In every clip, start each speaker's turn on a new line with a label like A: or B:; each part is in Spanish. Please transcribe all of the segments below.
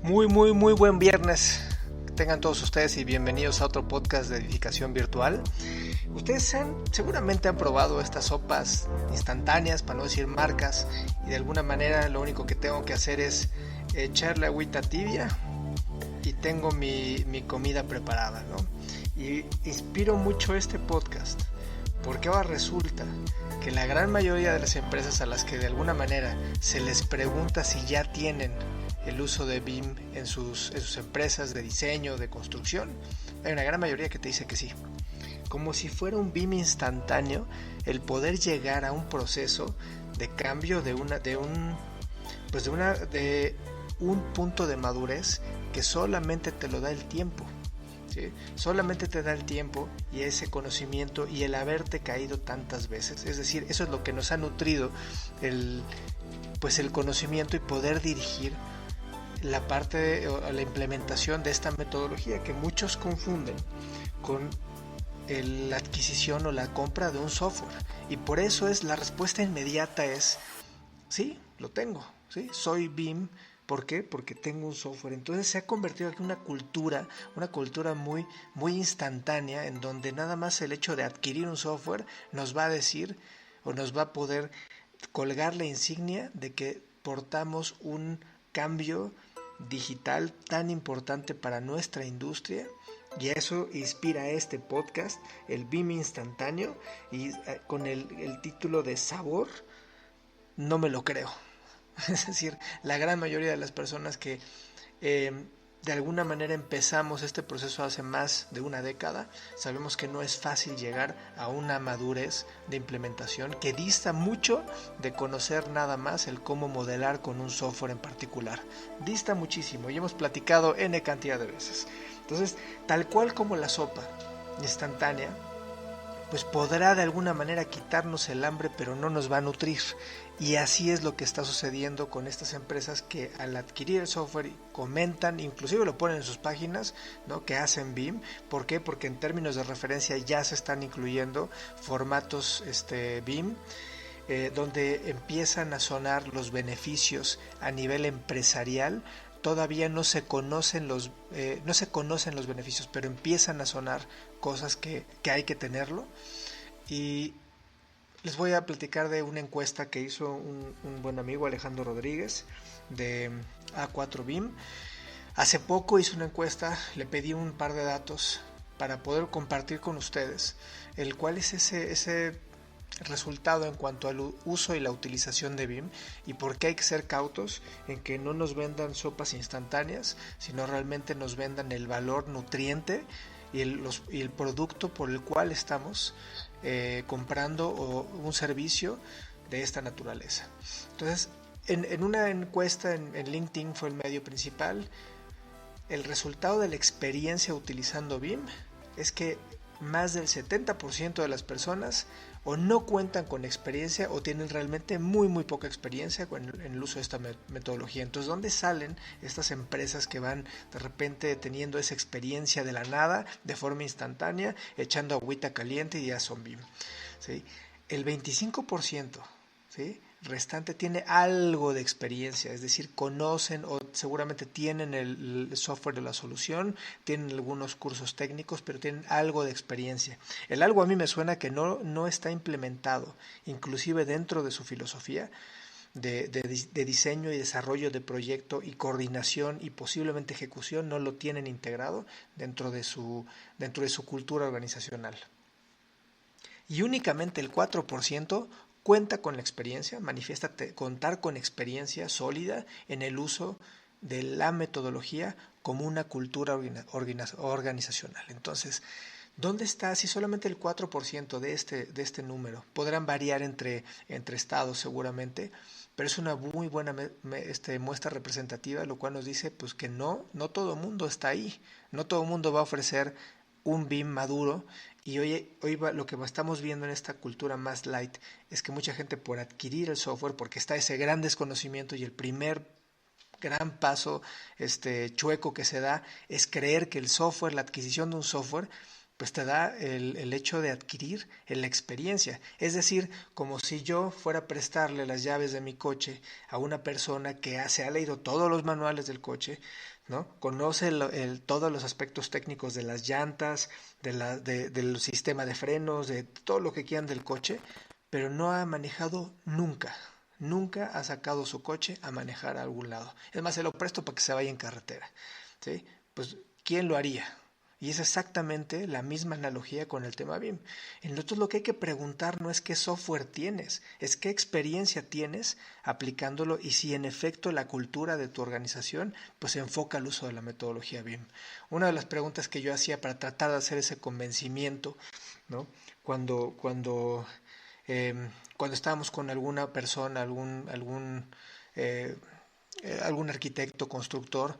A: Muy buen viernes. Tengan todos ustedes y bienvenidos a otro podcast de edificación virtual. Ustedes seguramente han probado estas sopas instantáneas, para no decir marcas, y de alguna manera lo único que tengo que hacer es echarle agüita tibia y tengo mi comida preparada, ¿no? Y inspiro mucho este podcast porque ahora resulta que la gran mayoría de las empresas a las que de alguna manera se les pregunta si ya tienen el uso de BIM en sus empresas de diseño, de construcción, hay una gran mayoría que te dice que sí. Como si fuera un BIM instantáneo el poder llegar a un proceso de cambio de un punto de madurez que solamente te lo da el tiempo. ¿Sí? Solamente te da el tiempo y ese conocimiento y el haberte caído tantas veces. Es decir, eso es lo que nos ha nutrido el conocimiento y poder dirigir la parte o la implementación de esta metodología que muchos confunden con la adquisición o la compra de un software. Y por eso es la respuesta inmediata es sí, lo tengo, ¿sí? Soy BIM. ¿Por qué? Porque tengo un software. Entonces se ha convertido aquí en una cultura muy instantánea, en donde nada más el hecho de adquirir un software nos va a decir o nos va a poder colgar la insignia de que portamos un cambio digital tan importante para nuestra industria. Y eso inspira este podcast, el BIM instantáneo, y con el título de Sabor, no me lo creo. Es decir, la gran mayoría de las personas que de alguna manera empezamos este proceso hace más de una década, sabemos que no es fácil llegar a una madurez de implementación que dista mucho de conocer nada más el cómo modelar con un software en particular. Dista muchísimo y hemos platicado N cantidad de veces. Entonces, tal cual como la sopa instantánea, pues podrá de alguna manera quitarnos el hambre, pero no nos va a nutrir. Y así es lo que está sucediendo con estas empresas que al adquirir el software comentan, inclusive lo ponen en sus páginas, ¿no?, que hacen BIM. ¿Por qué? Porque en términos de referencia ya se están incluyendo formatos BIM, donde empiezan a sonar los beneficios a nivel empresarial. Todavía no se conocen los beneficios, pero empiezan a sonar cosas que hay que tenerlo. Y les voy a platicar de una encuesta que hizo un buen amigo, Alejandro Rodríguez, de A4BIM. Hace poco hizo una encuesta, le pedí un par de datos para poder compartir con ustedes el cuál es ese resultado en cuanto al uso y la utilización de BIM, y por qué hay que ser cautos en que no nos vendan sopas instantáneas, sino realmente nos vendan el valor nutriente y el producto por el cual estamos comprando un servicio de esta naturaleza. Entonces, en una encuesta en LinkedIn, fue el medio principal, el resultado de la experiencia utilizando BIM es que más del 70% de las personas o no cuentan con experiencia o tienen realmente muy poca experiencia en el uso de esta metodología. Entonces, ¿dónde salen estas empresas que van de repente teniendo esa experiencia de la nada, de forma instantánea, echando agüita caliente y ya son BIM? ¿Sí? El 25%, ¿sí?, restante tiene algo de experiencia, es decir, conocen o seguramente tienen el software de la solución, tienen algunos cursos técnicos, pero tienen algo de experiencia. El algo a mí me suena que no está implementado, inclusive dentro de su filosofía de diseño y desarrollo de proyecto y coordinación y posiblemente ejecución, no lo tienen integrado dentro de su cultura organizacional. Y únicamente el 4% cuenta con la experiencia, manifiesta contar con experiencia sólida en el uso de la metodología como una cultura organizacional. Entonces, ¿dónde está? Si solamente el 4% de este número, podrán variar entre estados seguramente, pero es una muy buena muestra representativa, lo cual nos dice pues que no todo el mundo está ahí, no todo el mundo va a ofrecer un BIM maduro. Y hoy lo que estamos viendo en esta cultura más light es que mucha gente, por adquirir el software, porque está ese gran desconocimiento, y el primer gran paso chueco que se da es creer que el software, la adquisición de un software, pues te da el hecho de adquirir la experiencia. Es decir, como si yo fuera a prestarle las llaves de mi coche a una persona que se ha leído todos los manuales del coche, ¿no? Conoce todos los aspectos técnicos de las llantas, del sistema de frenos, de todo lo que quieran del coche, pero no ha manejado nunca. Nunca ha sacado su coche a manejar a algún lado. Es más, se lo presto para que se vaya en carretera. ¿Sí? Pues, ¿quién lo haría? Y es exactamente la misma analogía con el tema BIM. Entonces lo que hay que preguntar no es qué software tienes, es qué experiencia tienes aplicándolo y si en efecto la cultura de tu organización pues enfoca el uso de la metodología BIM. Una de las preguntas que yo hacía para tratar de hacer ese convencimiento, ¿no? Cuando estábamos con alguna persona, eh, algún arquitecto, constructor,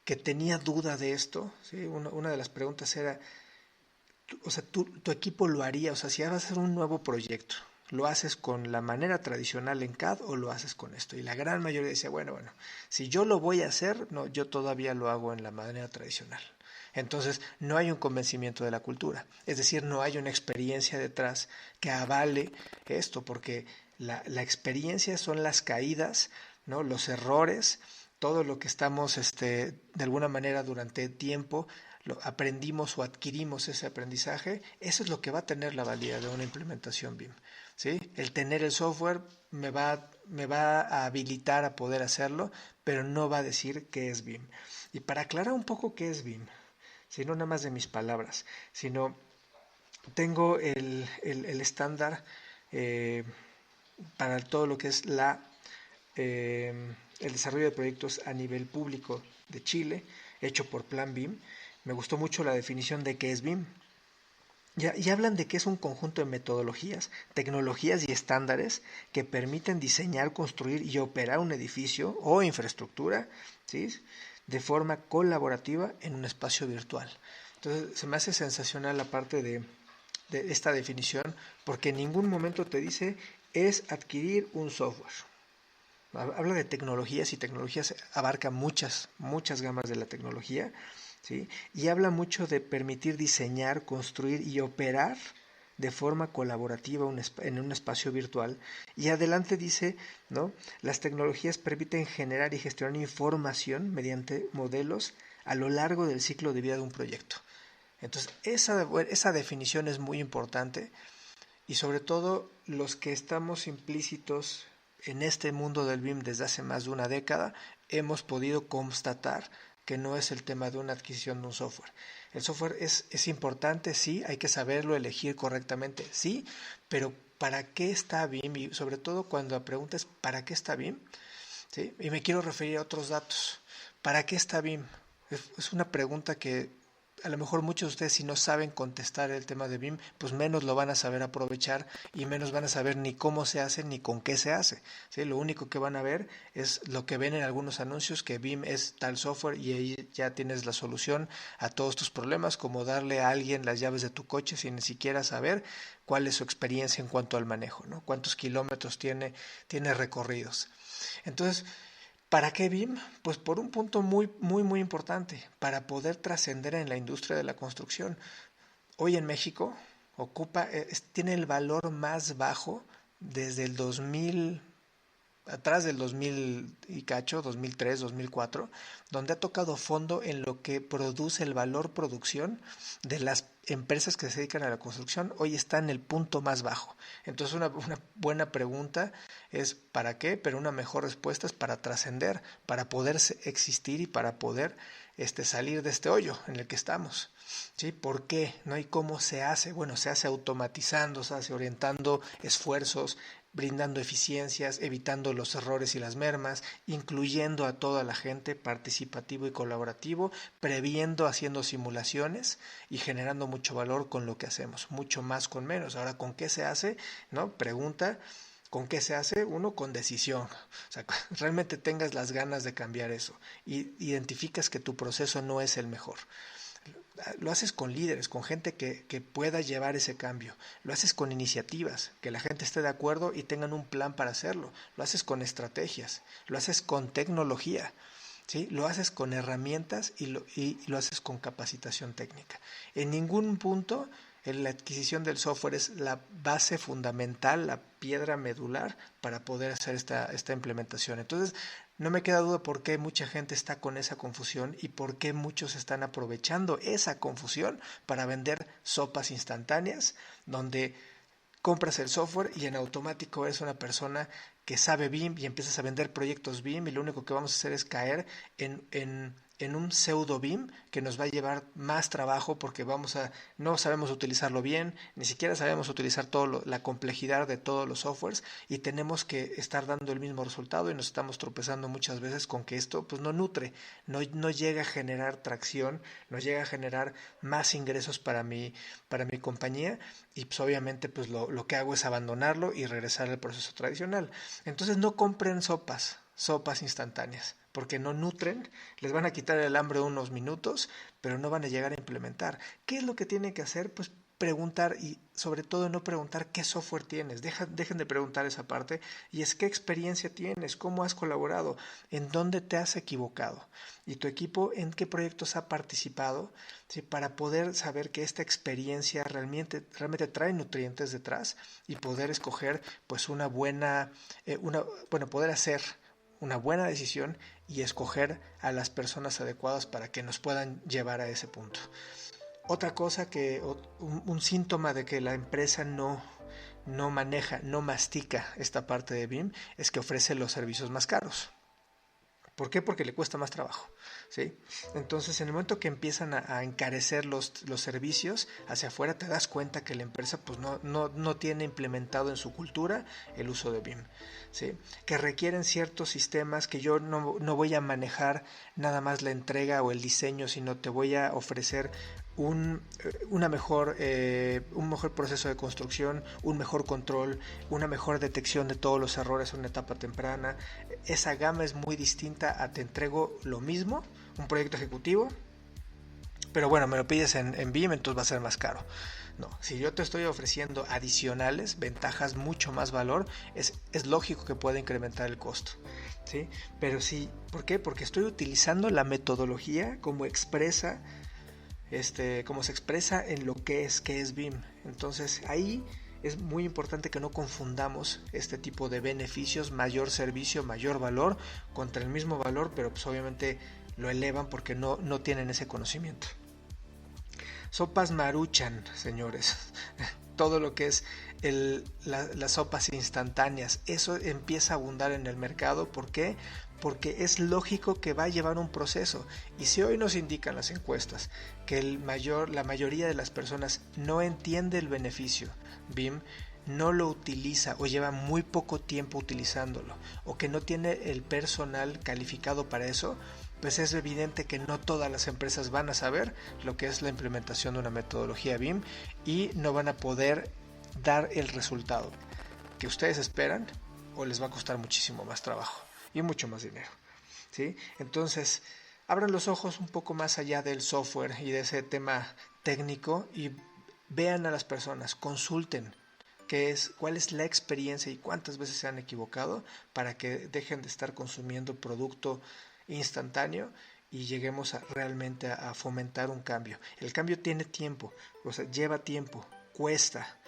A: que tenía duda de esto, ¿sí? Una de las preguntas era, o sea, tu equipo lo haría, o sea, si vas a hacer un nuevo proyecto, ¿lo haces con la manera tradicional en CAD o lo haces con esto? Y la gran mayoría decía, bueno, si yo lo voy a hacer, no, yo todavía lo hago en la manera tradicional. Entonces, no hay un convencimiento de la cultura, es decir, no hay una experiencia detrás que avale esto, porque la experiencia son las caídas, ¿no? Los errores, todo lo que estamos de alguna manera durante tiempo aprendimos o adquirimos ese aprendizaje, eso es lo que va a tener la valía de una implementación BIM. ¿Sí? El tener el software me va a habilitar a poder hacerlo, pero no va a decir qué es BIM. Y para aclarar un poco qué es BIM, si no nada más de mis palabras, sino tengo el estándar para todo lo que es el desarrollo de proyectos a nivel público de Chile, hecho por Plan BIM. Me gustó mucho la definición de qué es BIM. Y hablan de que es un conjunto de metodologías, tecnologías y estándares que permiten diseñar, construir y operar un edificio o infraestructura, ¿sí? De forma colaborativa en un espacio virtual. Entonces se me hace sensacional la parte de esta definición, porque en ningún momento te dice es adquirir un software. Habla de tecnologías y tecnologías abarca muchas gamas de la tecnología, ¿sí? Y habla mucho de permitir diseñar, construir y operar de forma colaborativa en un espacio virtual. Y adelante dice, ¿no? Las tecnologías permiten generar y gestionar información mediante modelos a lo largo del ciclo de vida de un proyecto. Entonces, esa definición es muy importante y sobre todo los que estamos implícitos en este mundo del BIM desde hace más de una década, hemos podido constatar que no es el tema de una adquisición de un software. El software es importante, sí, hay que saberlo elegir correctamente, sí, pero ¿para qué está BIM? Y sobre todo cuando la pregunta es ¿para qué está BIM? ¿Sí? Y me quiero referir a otros datos. ¿Para qué está BIM? Es una pregunta que a lo mejor muchos de ustedes si no saben contestar el tema de BIM, pues menos lo van a saber aprovechar y menos van a saber ni cómo se hace ni con qué se hace. ¿Sí? Lo único que van a ver es lo que ven en algunos anuncios, que BIM es tal software y ahí ya tienes la solución a todos tus problemas, como darle a alguien las llaves de tu coche sin ni siquiera saber cuál es su experiencia en cuanto al manejo, ¿no? Cuántos kilómetros tiene recorridos. Entonces, ¿para qué BIM? Pues por un punto muy importante, para poder trascender en la industria de la construcción. Hoy en México tiene el valor más bajo desde el 2000, atrás del 2000 y cacho, 2003, 2004, donde ha tocado fondo en lo que produce el valor producción de las empresas que se dedican a la construcción. Hoy está en el punto más bajo. Entonces una buena pregunta es ¿para qué? Pero una mejor respuesta es para trascender, para poder existir y para poder salir de este hoyo en el que estamos. ¿Sí? ¿Por qué? ¿No? ¿Y cómo se hace? Bueno, se hace automatizando, se hace orientando esfuerzos, brindando eficiencias, evitando los errores y las mermas, incluyendo a toda la gente, participativo y colaborativo, previendo, haciendo simulaciones y generando mucho valor con lo que hacemos, mucho más con menos. Ahora, ¿con qué se hace? ¿No? Pregunta, ¿con qué se hace? Uno, con decisión. O sea, realmente tengas las ganas de cambiar eso y identificas que tu proceso no es el mejor. Lo haces con líderes, con gente que pueda llevar ese cambio. Lo haces con iniciativas, que la gente esté de acuerdo y tengan un plan para hacerlo. Lo haces con estrategias, lo haces con tecnología. ¿sí? Lo haces con herramientas y lo haces con capacitación técnica. En ningún punto la adquisición del software es la base fundamental, la piedra medular para poder hacer esta implementación. Entonces, no me queda duda por qué mucha gente está con esa confusión y por qué muchos están aprovechando esa confusión para vender sopas instantáneas, donde compras el software y en automático eres una persona que sabe BIM y empiezas a vender proyectos BIM y lo único que vamos a hacer es caer en un pseudo BIM que nos va a llevar más trabajo porque no sabemos utilizarlo bien, ni siquiera sabemos utilizar la complejidad de todos los softwares y tenemos que estar dando el mismo resultado y nos estamos tropezando muchas veces con que esto pues no nutre, no llega a generar tracción, no llega a generar más ingresos para mi compañía y pues obviamente pues lo que hago es abandonarlo y regresar al proceso tradicional. Entonces no compren sopas instantáneas, porque no nutren, les van a quitar el hambre unos minutos, pero no van a llegar a implementar. ¿Qué es lo que tienen que hacer? Pues preguntar y sobre todo no preguntar qué software tienes, dejen de preguntar esa parte y es qué experiencia tienes, cómo has colaborado, en dónde te has equivocado y tu equipo en qué proyectos ha participado, ¿sí? Para poder saber que esta experiencia realmente trae nutrientes detrás y poder escoger pues poder hacer una buena decisión y escoger a las personas adecuadas para que nos puedan llevar a ese punto. Otra cosa un síntoma de que la empresa no maneja, no mastica esta parte de BIM es que ofrece los servicios más caros. ¿Por qué? Porque le cuesta más trabajo, ¿sí? Entonces, en el momento que empiezan a encarecer los servicios hacia afuera, te das cuenta que la empresa pues no tiene implementado en su cultura el uso de BIM, ¿sí? Que requieren ciertos sistemas que yo no voy a manejar nada más la entrega o el diseño, sino te voy a ofrecer un mejor proceso de construcción, un mejor control, una mejor detección de todos los errores en una etapa temprana. Esa gama es muy distinta a te entrego lo mismo, un proyecto ejecutivo, pero bueno, me lo pides en BIM, entonces va a ser más caro. No, si yo te estoy ofreciendo adicionales, ventajas, mucho más valor, es lógico que pueda incrementar el costo, ¿sí? Pero sí, ¿por qué? Porque estoy utilizando la metodología como se expresa en lo que es BIM. Entonces ahí es muy importante que no confundamos este tipo de beneficios, mayor servicio, mayor valor, contra el mismo valor, pero pues obviamente lo elevan porque no tienen ese conocimiento. Sopas Maruchan, señores. Todo lo que es las sopas instantáneas, eso empieza a abundar en el mercado. ¿Por qué? Porque es lógico que va a llevar un proceso. Y si hoy nos indican las encuestas que la mayoría de las personas no entiende el beneficio BIM, no lo utiliza o lleva muy poco tiempo utilizándolo, o que no tiene el personal calificado para eso, pues es evidente que no todas las empresas van a saber lo que es la implementación de una metodología BIM y no van a poder dar el resultado que ustedes esperan, o les va a costar muchísimo más trabajo y mucho más dinero, ¿sí? Entonces, abran los ojos un poco más allá del software y de ese tema técnico y vean a las personas, consulten cuál es la experiencia y cuántas veces se han equivocado para que dejen de estar consumiendo producto instantáneo y lleguemos realmente a fomentar un cambio. El cambio tiene tiempo, o sea, lleva tiempo, cuesta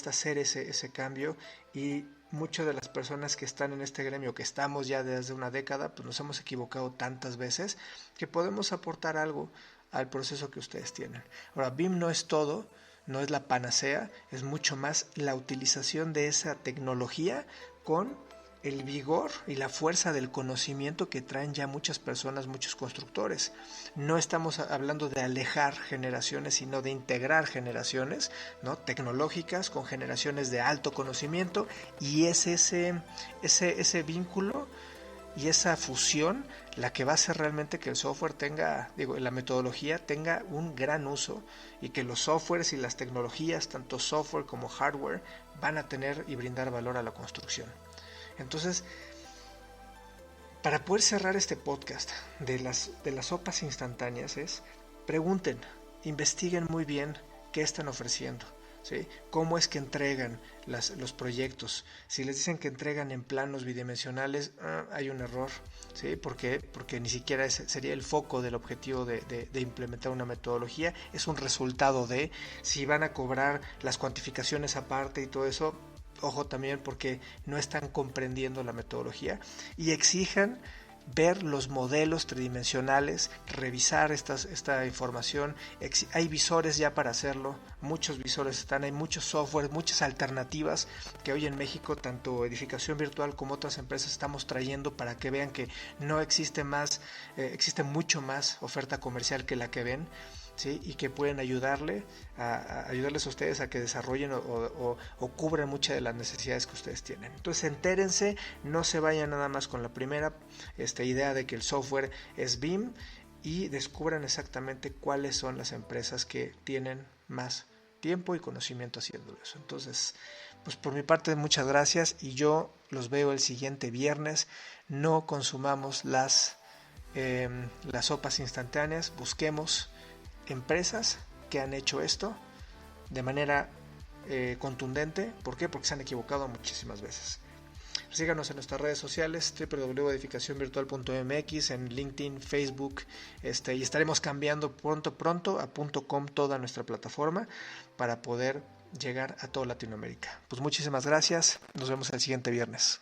A: hacer ese cambio, y muchas de las personas que están en este gremio, que estamos ya desde una década, pues nos hemos equivocado tantas veces que podemos aportar algo al proceso que ustedes tienen. Ahora, BIM no es todo, no es la panacea, es mucho más la utilización de esa tecnología con el vigor y la fuerza del conocimiento que traen ya muchas personas, muchos constructores. No estamos hablando de alejar generaciones, sino de integrar generaciones, ¿no?, tecnológicas con generaciones de alto conocimiento, y es ese vínculo y esa fusión la que va a hacer realmente que el software la metodología tenga un gran uso, y que los softwares y las tecnologías, tanto software como hardware, van a tener y brindar valor a la construcción. Entonces, para poder cerrar este podcast de las sopas instantáneas pregunten, investiguen muy bien qué están ofreciendo, ¿sí? ¿Cómo es que entregan los proyectos? Si les dicen que entregan en planos bidimensionales, hay un error, ¿sí? ¿Por qué? Porque ni siquiera ese sería el foco del objetivo de implementar una metodología. Es un resultado de, si van a cobrar las cuantificaciones aparte y todo eso, ojo también, porque no están comprendiendo la metodología, y exijan ver los modelos tridimensionales, revisar esta información. Hay visores ya para hacerlo, muchos visores están, hay muchos software, muchas alternativas que hoy en México, tanto Edificación Virtual como otras empresas, estamos trayendo para que vean que no existe más, existe mucho más oferta comercial que la que ven. ¿Sí? Y que pueden ayudarles a ustedes a que desarrollen o cubran muchas de las necesidades que ustedes tienen. Entonces entérense, no se vayan nada más con la primera idea de que el software es BIM, y descubran exactamente cuáles son las empresas que tienen más tiempo y conocimiento haciendo eso. Entonces, pues por mi parte, muchas gracias, y yo los veo el siguiente viernes. No consumamos las sopas instantáneas, busquemos empresas que han hecho esto de manera contundente. ¿Por qué? Porque se han equivocado muchísimas veces. Síganos en nuestras redes sociales, www.edificacionvirtual.mx, en LinkedIn, Facebook, y estaremos cambiando pronto a .com toda nuestra plataforma para poder llegar a toda Latinoamérica. Pues muchísimas gracias, nos vemos el siguiente viernes.